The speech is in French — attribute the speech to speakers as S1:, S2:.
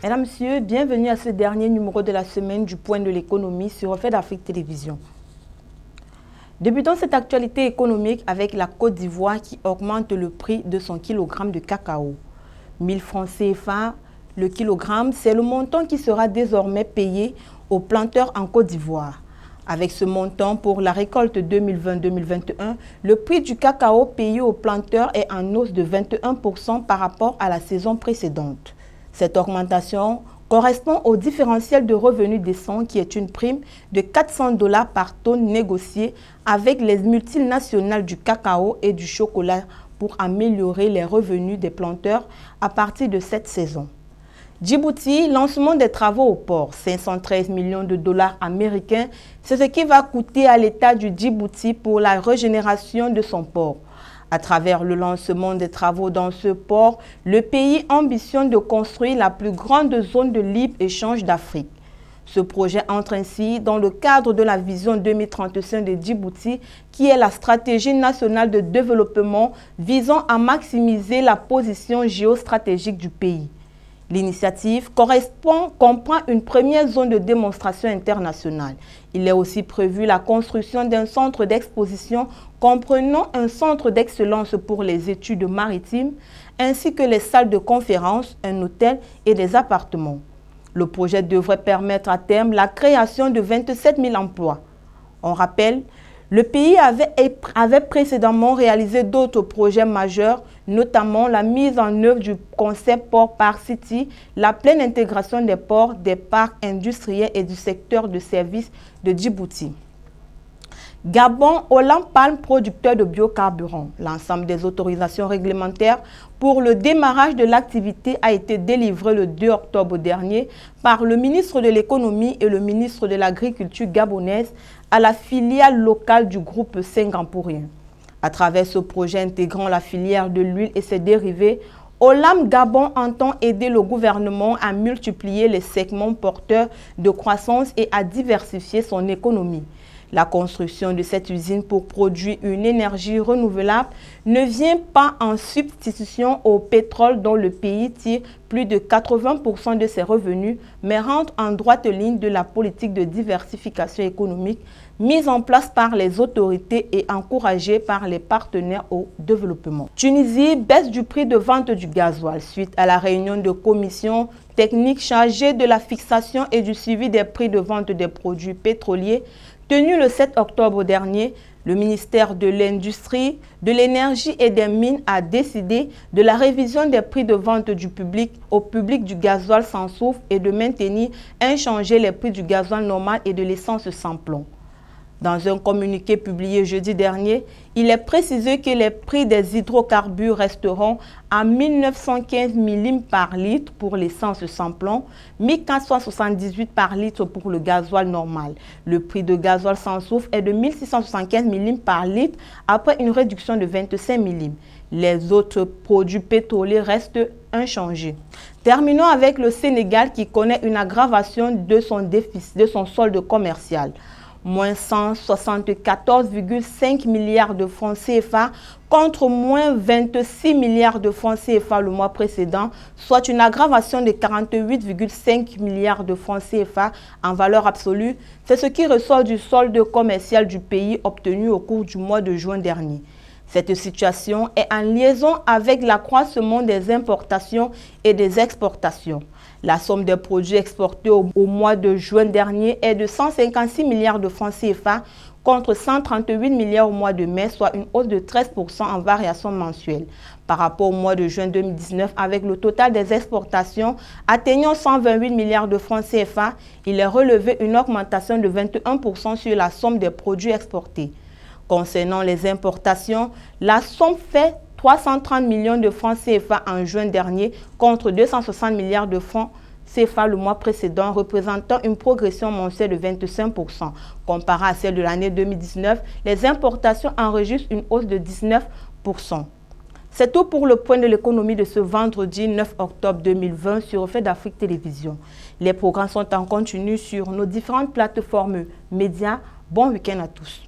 S1: Mesdames, Messieurs, bienvenue à ce dernier numéro de la semaine du Point de l'économie sur Reflet d'Afrique Télévision. Débutons cette actualité économique avec la Côte d'Ivoire qui augmente le prix de son kilogramme de cacao. 1000 francs CFA le kilogramme, c'est le montant qui sera désormais payé aux planteurs en Côte d'Ivoire. Avec ce montant pour la récolte 2020-2021, le prix du cacao payé aux planteurs est en hausse de 21% par rapport à la saison précédente. Cette augmentation correspond au différentiel de revenus décent qui est une prime de 400 $ par tonne négociée avec les multinationales du cacao et du chocolat pour améliorer les revenus des planteurs à partir de cette saison. Djibouti, lancement des travaux au port, 513 millions de dollars américains, c'est ce qui va coûter à l'État du Djibouti pour la régénération de son port. À travers le lancement des travaux dans ce port, le pays ambitionne de construire la plus grande zone de libre-échange d'Afrique. Ce projet entre ainsi dans le cadre de la vision 2035 de Djibouti, qui est la stratégie nationale de développement visant à maximiser la position géostratégique du pays. L'initiative comprend une première zone de démonstration internationale. Il est aussi prévu la construction d'un centre d'exposition comprenant un centre d'excellence pour les études maritimes, ainsi que les salles de conférence, un hôtel et des appartements. Le projet devrait permettre à terme la création de 27 000 emplois. On rappelle, le pays avait précédemment réalisé d'autres projets majeurs, notamment la mise en œuvre du concept Port Park City, la pleine intégration des ports, des parcs industriels et du secteur de services de Djibouti. Gabon, Olam Palm, producteur de biocarburants. L'ensemble des autorisations réglementaires pour le démarrage de l'activité a été délivré le 2 octobre dernier par le ministre de l'Économie et le ministre de l'Agriculture gabonaise à la filiale locale du groupe singapourien. À travers ce projet intégrant la filière de l'huile et ses dérivés, Olam Gabon entend aider le gouvernement à multiplier les segments porteurs de croissance et à diversifier son économie. La construction de cette usine pour produire une énergie renouvelable ne vient pas en substitution au pétrole dont le pays tire plus de 80% de ses revenus, mais rentre en droite ligne de la politique de diversification économique mise en place par les autorités et encouragée par les partenaires au développement. Tunisie, baisse du prix de vente du gasoil suite à la réunion de commission technique chargée de la fixation et du suivi des prix de vente des produits pétroliers. Tenu le 7 octobre dernier, le ministère de l'Industrie, de l'Énergie et des Mines a décidé de la révision des prix de vente au public du gasoil sans soufre et de maintenir inchangés les prix du gasoil normal et de l'essence sans plomb. Dans un communiqué publié jeudi dernier, il est précisé que les prix des hydrocarbures resteront à 1915 millim par litre pour l'essence sans plomb, 1478 par litre pour le gasoil normal. Le prix de gasoil sans soufre est de 1675 millim par litre après une réduction de 25 millim. Les autres produits pétroliers restent inchangés. Terminons avec le Sénégal qui connaît une aggravation de son solde commercial. Moins 174,5 milliards de francs CFA contre moins 26 milliards de francs CFA le mois précédent, soit une aggravation de 48,5 milliards de francs CFA en valeur absolue. C'est ce qui ressort du solde commercial du pays obtenu au cours du mois de juin dernier. Cette situation est en liaison avec l'accroissement des importations et des exportations. La somme des produits exportés au mois de juin dernier est de 156 milliards de francs CFA contre 138 milliards au mois de mai, soit une hausse de 13% en variation mensuelle. Par rapport au mois de juin 2019, avec le total des exportations atteignant 128 milliards de francs CFA, il est relevé une augmentation de 21% sur la somme des produits exportés. Concernant les importations, la somme fait 330 millions de francs CFA en juin dernier contre 260 milliards de francs CFA le mois précédent, représentant une progression mensuelle de 25%. Comparé à celle de l'année 2019, les importations enregistrent une hausse de 19%. C'est tout pour le point de l'économie de ce vendredi 9 octobre 2020 sur Reflet d'Afrique Télévision. Les programmes sont en continu sur nos différentes plateformes médias. Bon week-end à tous.